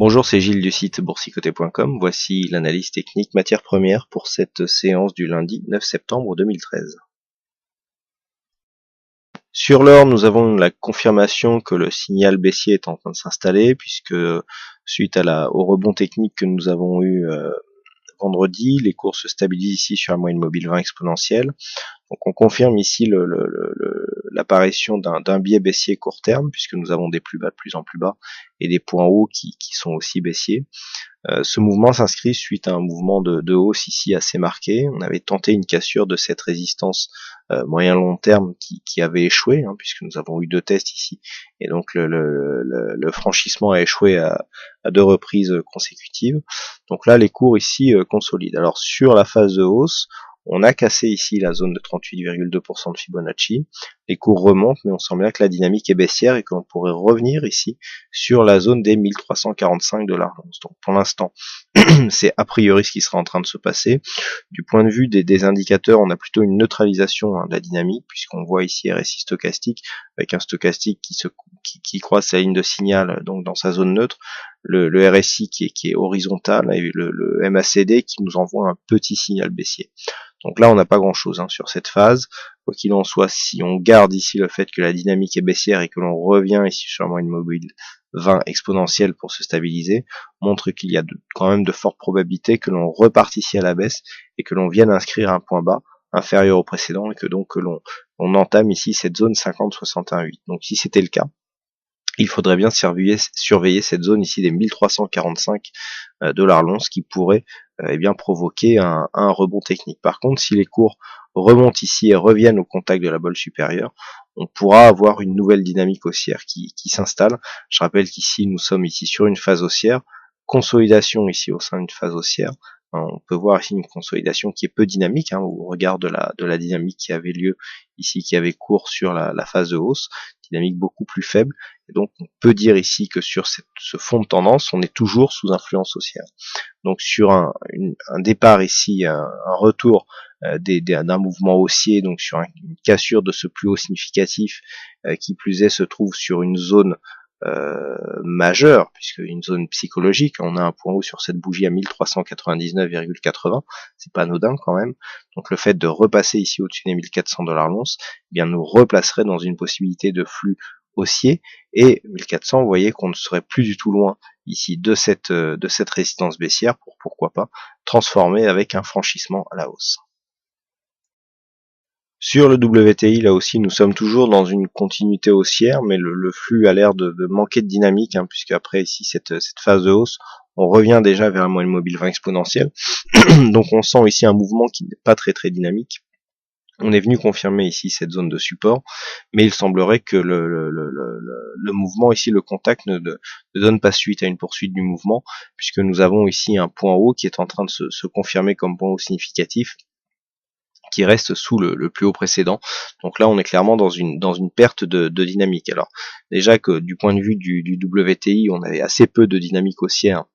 Bonjour, c'est Gilles du site boursicoté.com. Voici l'analyse technique matières premières pour cette séance du lundi 9 septembre 2013. Sur l'or, nous avons la confirmation que le signal baissier est en train de s'installer, puisque suite au rebond technique que nous avons eu vendredi, les cours se stabilisent ici sur la moyenne mobile 20 exponentielle. Donc on confirme ici l'apparition d'un biais baissier court terme, puisque nous avons des plus bas de plus en plus bas et des points hauts qui sont aussi baissiers. Ce mouvement s'inscrit suite à un mouvement de hausse ici assez marqué. On avait tenté une cassure de cette résistance moyen-long terme qui avait échoué, puisque nous avons eu deux tests ici, et donc le franchissement a échoué à deux reprises consécutives. Donc là, les cours ici consolident. Alors sur la phase de hausse, on a cassé ici la zone de 38,2% de Fibonacci. Les cours remontent, mais on sent bien que la dynamique est baissière et que l'on pourrait revenir ici sur la zone des 1345 $. Donc pour l'instant, c'est a priori ce qui sera en train de se passer. Du point de vue des indicateurs, on a plutôt une neutralisation de la dynamique, puisqu'on voit ici RSI stochastique, avec un stochastique qui croise sa ligne de signal donc dans sa zone neutre, le RSI qui est horizontal, et le MACD qui nous envoie un petit signal baissier. Donc là, on n'a pas grand-chose sur cette phase. Quoi qu'il en soit, si on garde ici le fait que la dynamique est baissière et que l'on revient ici sur la moyenne mobile 20 exponentielle pour se stabiliser, montre qu'il y a quand même de fortes probabilités que l'on reparte ici à la baisse et que l'on vienne inscrire un point bas inférieur au précédent et que donc que l'on entame ici cette zone 50-61,8. Donc si c'était le cas, il faudrait bien surveiller cette zone ici des 1345 $ l'once qui pourrait bien provoquer un rebond technique. Par contre, si les cours remontent ici et reviennent au contact de la bolle supérieure, on pourra avoir une nouvelle dynamique haussière qui s'installe. Je rappelle qu'ici nous sommes ici sur une phase haussière, consolidation ici au sein d'une phase haussière. On peut voir ici une consolidation qui est peu dynamique au regard de la dynamique qui avait lieu ici, qui avait cours sur la phase de hausse, dynamique beaucoup plus faible. Et donc on peut dire ici que sur ce fond de tendance, on est toujours sous influence haussière. Donc sur un départ ici, un retour d'un mouvement haussier, donc sur une cassure de ce plus haut significatif, qui plus est se trouve sur une zone majeure, puisque une zone psychologique, on a un point haut sur cette bougie à 1399,80, c'est pas anodin quand même. Donc le fait de repasser ici au-dessus des 1400 $ l'once, bien nous replacerait dans une possibilité de flux haussier, et 1400, vous voyez qu'on ne serait plus du tout loin ici de cette résistance baissière pour pourquoi pas transformer avec un franchissement à la hausse. Sur le WTI, là aussi, nous sommes toujours dans une continuité haussière, mais le flux a l'air de manquer de dynamique, puisque après ici cette phase de hausse, on revient déjà vers la moyenne mobile 20 exponentielle. Donc on sent ici un mouvement qui n'est pas très dynamique. On est venu confirmer ici cette zone de support, mais il semblerait que le mouvement ici, le contact ne donne pas suite à une poursuite du mouvement, puisque nous avons ici un point haut qui est en train de se confirmer comme point haut significatif, qui reste sous le plus haut précédent. Donc là on est clairement dans une perte de dynamique. Alors déjà que du point de vue du WTI, on avait assez peu de dynamique haussière.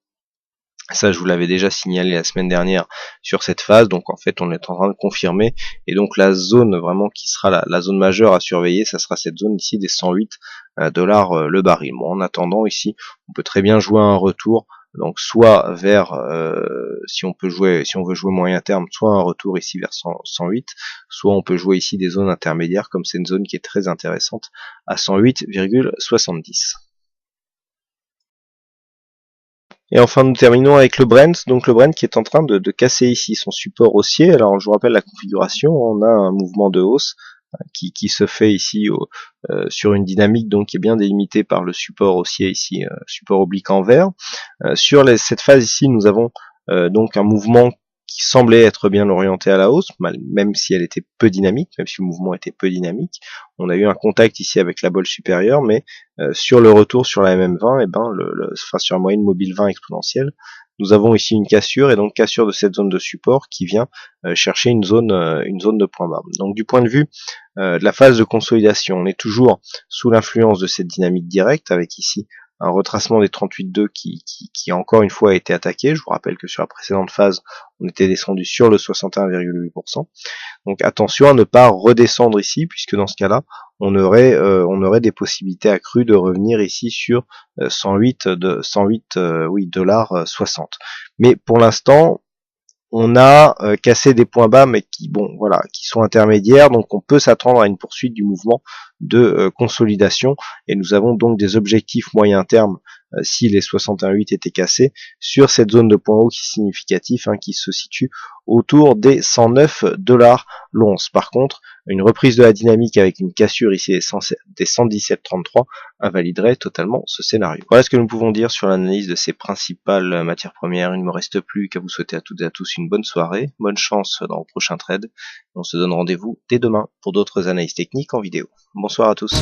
Ça, je vous l'avais déjà signalé la semaine dernière sur cette phase, donc en fait on est en train de confirmer, et donc la zone vraiment qui sera la zone majeure à surveiller, ça sera cette zone ici des 108 $ le baril. Bon, en attendant ici, on peut très bien jouer un retour, donc soit vers, si on veut jouer moyen terme, soit un retour ici vers 108, soit on peut jouer ici des zones intermédiaires, comme c'est une zone qui est très intéressante, à 108,70. Et enfin, nous terminons avec le Brent. Donc le Brent qui est en train de casser ici son support haussier. Alors je vous rappelle la configuration, on a un mouvement de hausse qui se fait ici sur une dynamique donc qui est bien délimitée par le support haussier ici, support oblique en vert. Sur cette phase ici, nous avons donc un mouvement qui semblait être bien orienté à la hausse, même si elle était peu dynamique, même si le mouvement était peu dynamique. On a eu un contact ici avec la bolle supérieure, mais sur le retour sur la MM20, enfin sur la moyenne mobile 20 exponentielle, nous avons ici une cassure, et donc cassure de cette zone de support qui vient chercher une zone de point bas. Donc du point de vue de la phase de consolidation, on est toujours sous l'influence de cette dynamique directe, avec ici un retracement des 38,2 qui encore une fois a été attaqué. Je vous rappelle que sur la précédente phase, on était descendu sur le 61,8%. Donc attention à ne pas redescendre ici, puisque dans ce cas-là, on aurait des possibilités accrues de revenir ici sur 108 dollars 60. Mais pour l'instant, on a cassé des points bas, mais qui sont intermédiaires, donc on peut s'attendre à une poursuite du mouvement de consolidation, et nous avons donc des objectifs moyen terme si les 61,8 étaient cassés sur cette zone de point haut qui est significatif, qui se situe autour des 109 dollars l'once. Par contre, une reprise de la dynamique avec une cassure ici des 117,33 invaliderait totalement ce scénario. Voilà ce que nous pouvons dire sur l'analyse de ces principales matières premières. Il ne me reste plus qu'à vous souhaiter à toutes et à tous une bonne soirée, bonne chance dans le prochain trade. On se donne rendez-vous dès demain pour d'autres analyses techniques en vidéo. Bonsoir à tous.